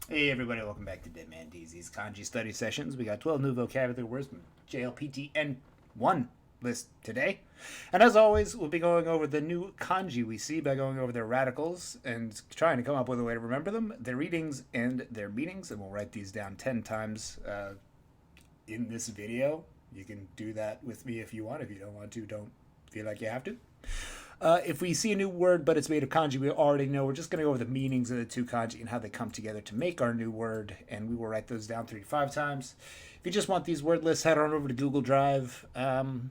Hey everybody, welcome back to Dead Man DZ's Kanji study sessions. We got 12 new vocabulary words from JLPT N1 list today. And as always, we'll be going over the new kanji we see by going over their radicals and trying to come up with a way to remember them, their readings, and their meanings. And we'll write these down 10 times in this video. You can do that with me if you want. If you don't want to, don't feel like you have to. If we see a new word but it's made of kanji, we already know. We're just going to go over the meanings of the two kanji and how they come together to make our new word, and we will write those down 3 to 5 times. If you just want these word lists, head on over to Google Drive. And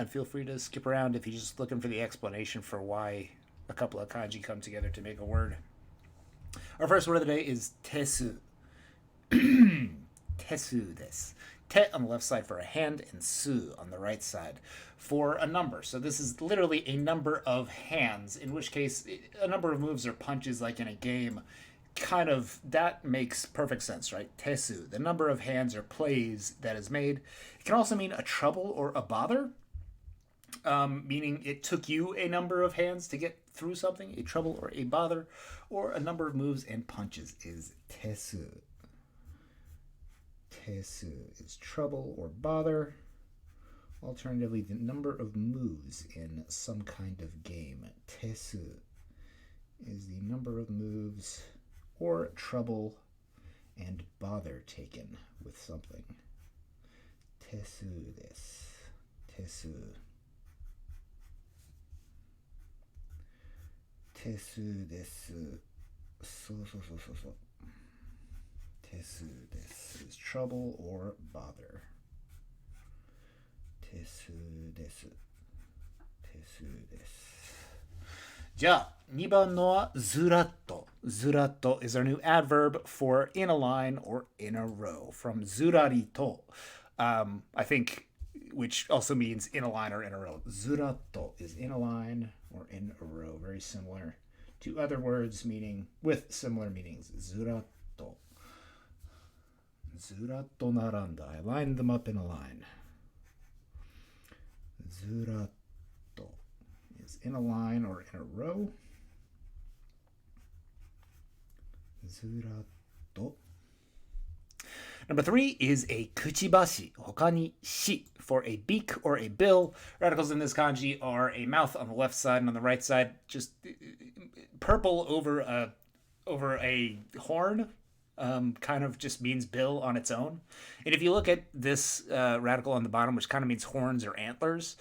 feel free to skip around if you're just looking for the explanation for why a couple of kanji come together to make a word. Our first word of the day is tesu. Tesu this. Te on the left side for a hand and su on the right side for a number. So this is literally a number of hands, in which case a number of moves or punches like in a game. Kind of, that makes perfect sense, right? Tesu, the number of hands or plays that is made. It can also mean a trouble or a bother, meaning it took you a number of hands to get through something, a trouble or a bother, or a number of moves and punches is tesu. Tesu is trouble or bother. Alternatively, the number of moves in some kind of game. Tesu is the number of moves or trouble and bother taken with something. Tesu this. Tesu. Tesu desu. So. Tesu desu is trouble or bother. Tesu desu. Tesu desu. じゃあ、2番のはずらっと。ずらっと is our new adverb for in a line or in a row. From ずらりと. I think, which also means in a line or in a row. ずらっと is in a line or in a row. Very similar to other words meaning with similar meanings. ずらっと. ずらっと並んだ. I lined them up in a line. ずらっと is in a line or in a row. ずらっと. Number 3 is a kuchibashi, 他にし for a beak or a bill. Radicals in this kanji are a mouth on the left side and on the right side, just purple over a horn. Kind of just means bill on its own. And if you look at this radical on the bottom, which kind of means horns or antlers,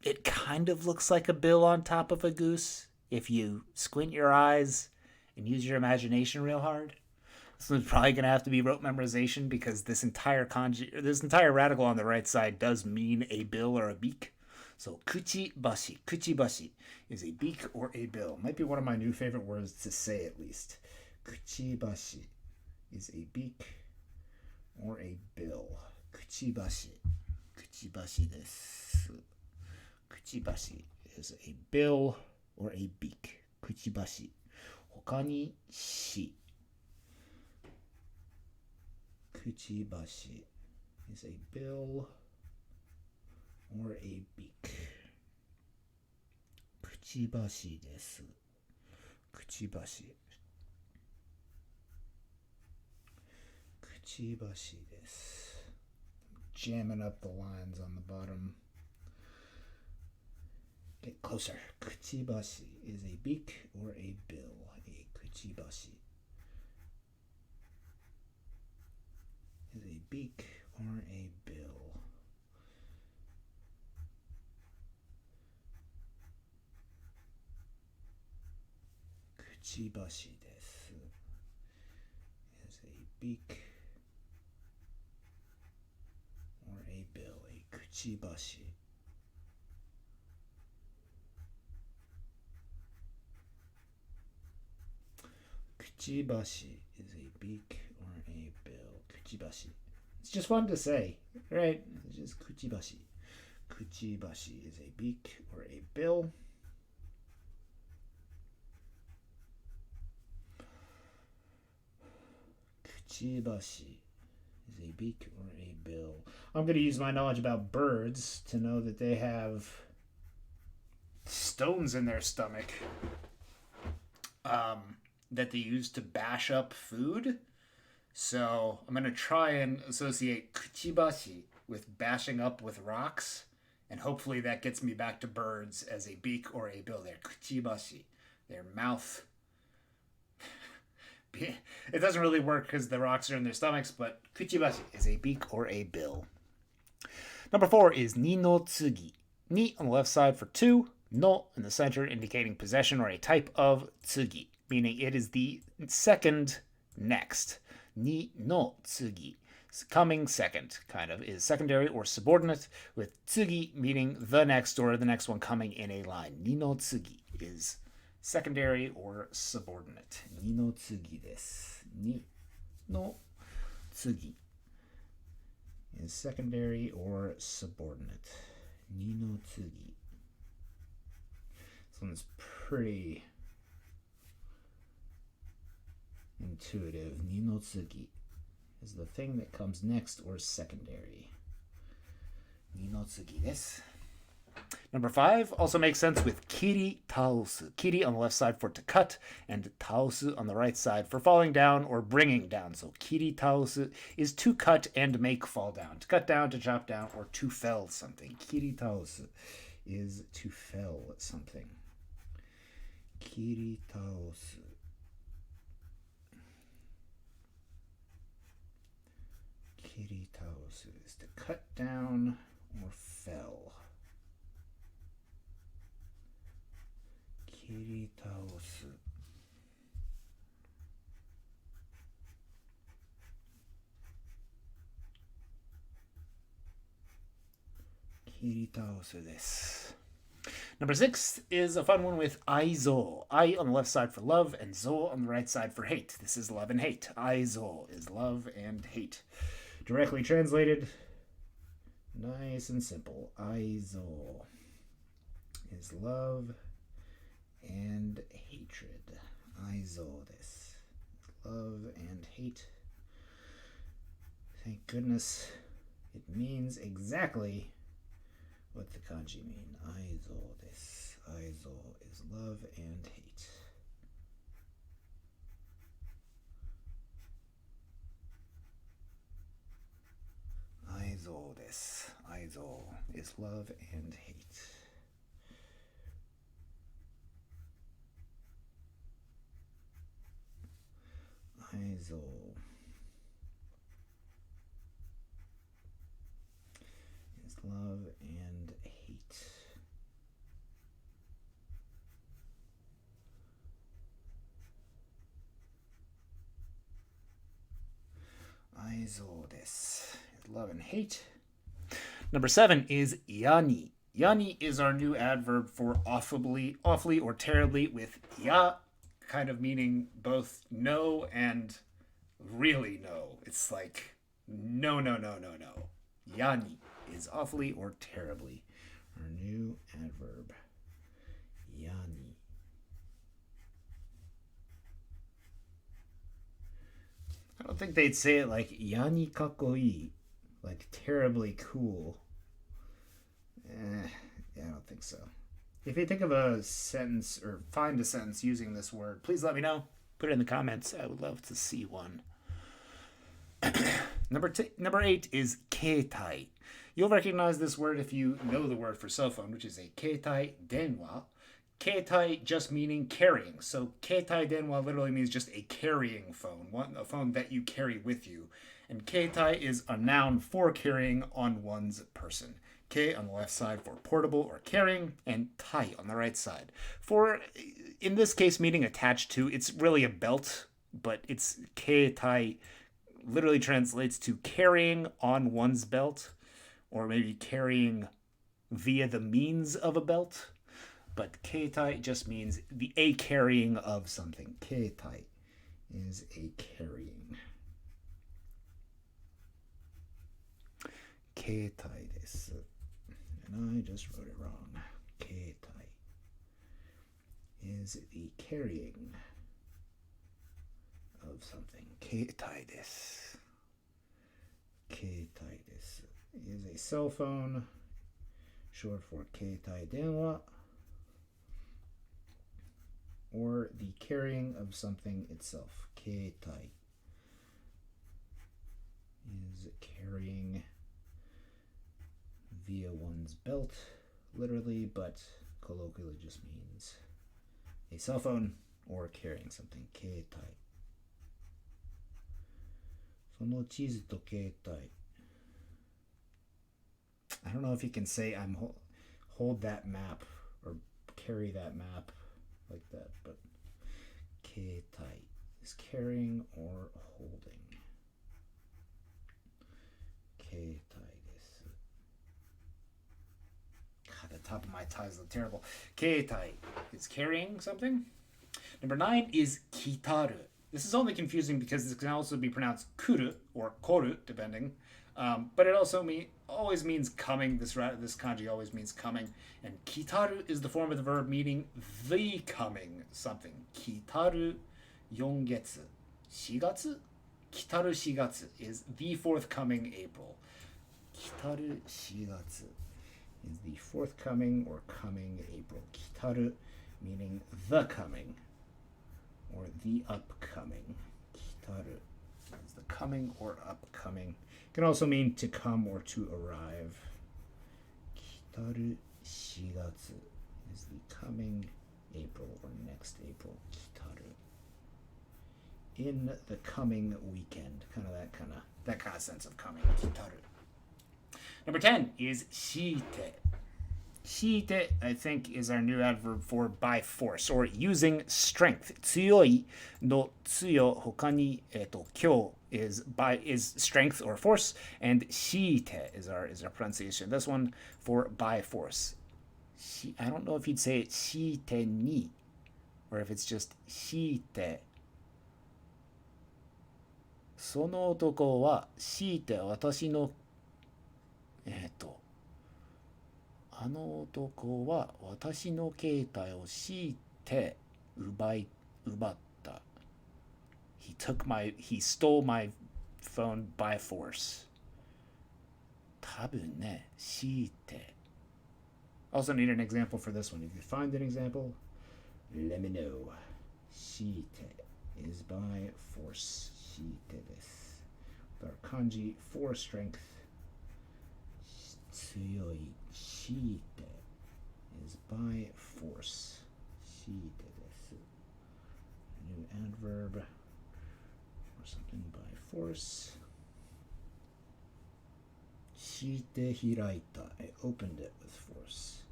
it kind of looks like a bill on top of a goose if you squint your eyes and use your imagination real hard. This one's probably going to have to be rote memorization because this entire radical on the right side does mean a bill or a beak. So kuchibashi. Kuchibashi is a beak or a bill. Might be one of my new favorite words to say at least. Kuchibashi is a beak or a bill. Kuchibashi. Kuchibashi desu. Kuchibashi is a bill or a beak. Kuchibashi. 他にし. Kuchibashi is a bill or a beak. Kuchibashi desu. Kuchibashi. Kuchibashi desu. Jamming up the lines on the bottom. Get closer. Kuchibashi is a beak or a bill. A kuchibashi is a beak or a bill. Kuchibashi desu is a beak or a bill. A kuchibashi. Kuchibashi is a beak or a bill. Kuchibashi. It's just fun to say, right? It's just kuchibashi. Kuchibashi is a beak or a bill. Kuchibashi is a beak or a bill. I'm going to use my knowledge about birds to know that they have stones in their stomach. that they use to bash up food. So I'm going to try and associate kuchibashi with bashing up with rocks. And hopefully that gets me back to birds as a beak or a bill. Their kuchibashi, their mouth. It doesn't really work because the rocks are in their stomachs, but kuchibashi is a beak or a bill. Number 4 is ni no tsugi. Ni on the left side for 2, no in the center indicating possession or a type of tsugi, meaning it is the second next. Ni no tsugi. Coming second, kind of, is secondary or subordinate, with tsugi meaning the next or the next one coming in a line. Ni no tsugi is secondary or subordinate. Ni no tsugi desu. Ni no tsugi is secondary or subordinate. Ni no tsugi. This one's pretty intuitive. Ni no tsugi is the thing that comes next or secondary. Ni no tsugi desu. Number 5 also makes sense with kiri taosu. Kiri on the left side for to cut, and taosu on the right side for falling down or bringing down. So kiri taosu is to cut and make fall down. To cut down, to chop down, or to fell something. Kiri taosu is to fell something. Kiri taosu. Kiri taosu is to cut down or fell. Kiri taosu. Kiri taosu desu. Number 6 is a fun one with aizo. Ai on the left side for love and zo on the right side for hate. This is love and hate. Aizo is love and hate. Directly translated, nice and simple. Aizo is love and hatred. Aizo desu. Love and hate. Thank goodness it means exactly what the kanji mean. Aizo desu. Aizo is love and hate. Aizo desu. Aizo is love and hate. Aizo is love and hate. Aizo desu. Love and hate. Number 7 is yani. Yani is our new adverb for awfully or terribly, with ya kind of meaning both no and really no. It's like no. Yani is awfully or terribly. Our new adverb. Yani. I don't think they'd say it like yani kakoi, like terribly cool. Yeah, I don't think so. If you think of a sentence or find a sentence using this word, please let me know. Put it in the comments. I would love to see one. Number 8 is keitai. You'll recognize this word if you know the word for cell phone, which is a keitai denwa. Keitai just meaning carrying. So keitai denwa literally means just a carrying phone, a phone that you carry with you. And keitai is a noun for carrying on one's person. Kei on the left side for portable or carrying, and tai on the right side for, in this case, meaning attached to. It's really a belt, but it's keitai literally translates to carrying on one's belt, or maybe carrying via the means of a belt. But keitai just means a carrying of something. Keitai is a carrying. Keitai desu. And I just wrote it wrong. Keitai is the carrying of something. Keitai desu. Keitai desu is a cell phone, short for keitai denwa, or the carrying of something itself. Keitai is carrying via one's belt, literally, but colloquially just means a cell phone or carrying something. Keitai. その地図と携帯. I don't know if you can say I'm hold that map or carry that map like that, but 携帯 is carrying or holding. 携帯です. God, the top of my ties look terrible. 携帯 is carrying something. Number 9 is kitaru. This is only confusing because this can also be pronounced kuru or koru, depending. But it also always means coming. This kanji always means coming. And kitaru is the form of the verb meaning the coming something. Kitaru yongetsu. Shigatsu? Kitaru shigatsu is the forthcoming April. Kitaru shigatsu is the forthcoming or coming April. Kitaru meaning the coming or the upcoming. Kitaru is the coming or upcoming. It can also mean to come or to arrive. Kitaru shigatsu is the coming April or next April. Kitaru. In the coming weekend. That kind of sense of coming. Kitaru. Number 10 is shite. Shite, I think, is our new adverb for by force or using strength. Tsuyoi no tsuyo hokani kyou is strength or force, and shite is our pronunciation. This one for by force. I don't know if you'd say it shite ni or if it's just shite. その男は強いて私のあの男は私の携帯を強いて奪った。He stole my phone by force. 多分ね、強いて。Also need an example for this one. If you find an example, let me know. 強いて is by force. 強いてです。With our kanji for strength. 強い shite is by force. Shite desu. New adverb or something by force. Shite hiraita. I opened it with force.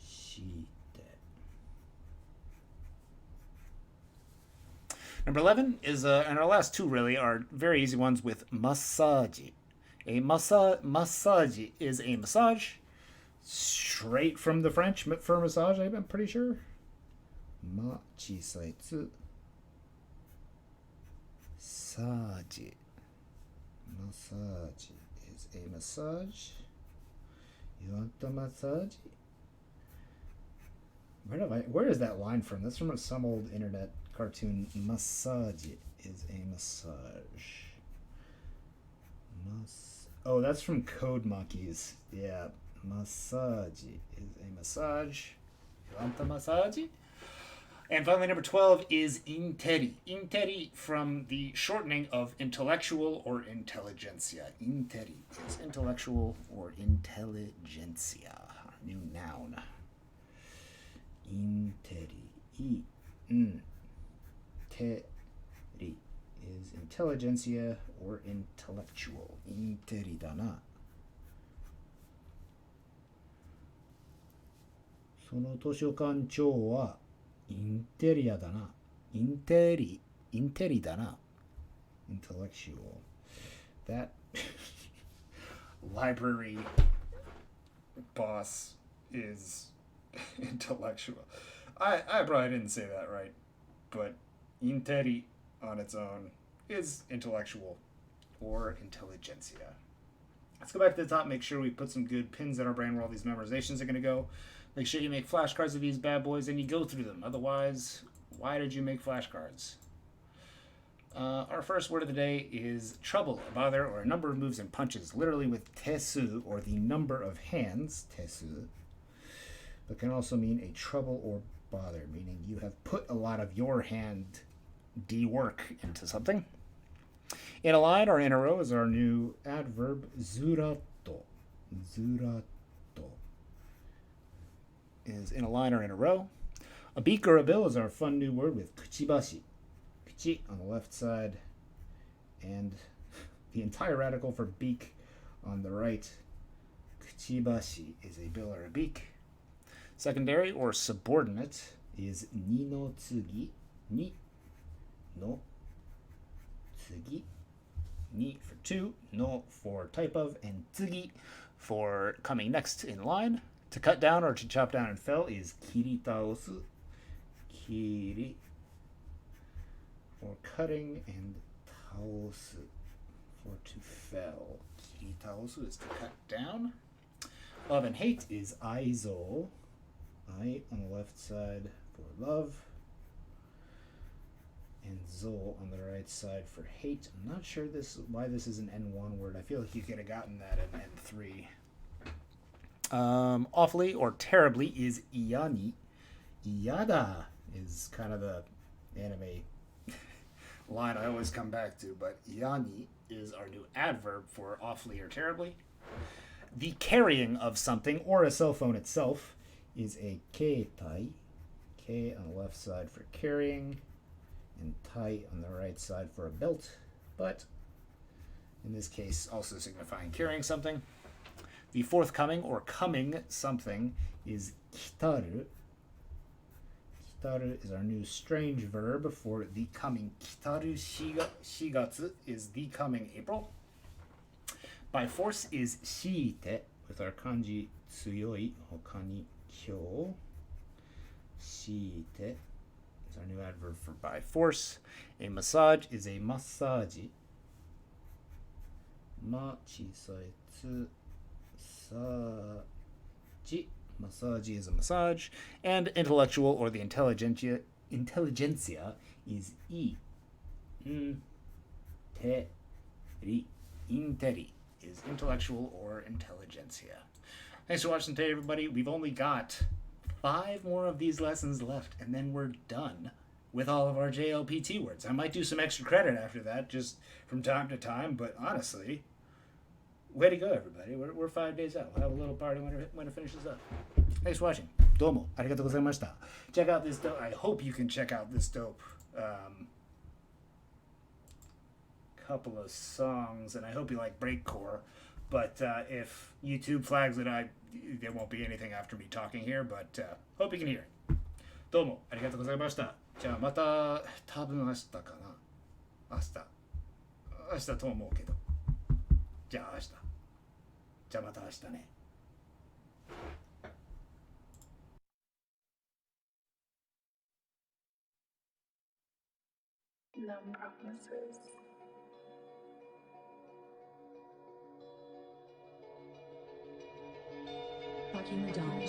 Shite. Number 11 is, and our last two really are very easy ones with massage. A massage is a massage, straight from the French for massage, I'm pretty sure. Ma chisai tsu. Massage. Massage is a massage. You want the massage? Where is that line from? That's from some old internet cartoon. Massage is a massage. Oh, that's from Code Monkeys. Yeah, massage is a massage. You want the massage? And finally, number 12 is interi. Interi from the shortening of intellectual or intelligentsia. Interi is intellectual or intelligentsia. New noun. Interi. Teri is intelligentsia or intellectual. Interi da na. その図書館長はインテリアだな。インテリだな。Intellectual. That library boss is intellectual. I probably didn't say that right, but interi on its own is intellectual or intelligentsia. Let's go back to the top, make sure we put some good pins in our brain where all these memorizations are going to go. Make sure you make flashcards of these bad boys and you go through them. Otherwise, why did you make flashcards? Our first word of the day is trouble, a bother, or a number of moves and punches, literally with tesu, or the number of hands, tesu, but can also mean a trouble or bother, meaning you have put a lot of your hand work into something. In a line or in a row is our new adverb zurato. Zurato is in a line or in a row. A beak or a bill is our fun new word with kuchibashi. Kuchi on the left side, and the entire radical for beak on the right. Kuchibashi is a bill or a beak. Secondary or subordinate is ni no tsugi. Ni no tsugi. Ni for two, no for type of, and tsugi for coming next in line. To cut down or to chop down and fell is kiri taosu. Kiri for cutting, and taosu for to fell. Kiri taosu is to cut down. Love and hate is aizo. I on the left side for love, and zo on the right side for hate. I'm not sure why this is an N1 word. I feel like you could have gotten that in N3. Awfully or terribly is iyani. Iyada is kind of the anime line I always come back to, but iyani is our new adverb for awfully or terribly. The carrying of something or a cell phone itself is a keitai. K on the left side for carrying, and tai on the right side for a belt, but in this case also signifying carrying something. The forthcoming or coming something is kitaru. Kitaru is our new strange verb for the coming. Kitaru shigatsu is the coming April. By force is shiite with our kanji tsuyoi hokani kyo. Shiite is our new adverb for by force. A massage is a massaji. Ma chisai tsu saji. Massaji is a massage. And intellectual or the intelligentsia is I. Interi is intellectual or intelligentsia. Thanks for watching today, everybody. We've only got 5 more of these lessons left, and then we're done with all of our JLPT words. I might do some extra credit after that, just from time to time, but honestly, way to go, everybody. We're 5 days out. We'll have a little party when it finishes up. Thanks for watching. Domo arigatou gozaimashita. Check out this dope. I hope you can check out this dope couple of songs, and I hope you like breakcore. But if YouTube flags it, there won't be anything after me talking here, but hope you can hear it. Domo arigatou gozaimashita. じゃあまた多分明日かな。明日と思うけど。じゃあ明日。じゃあまた明日ね。Numb promises. Fucking the dog.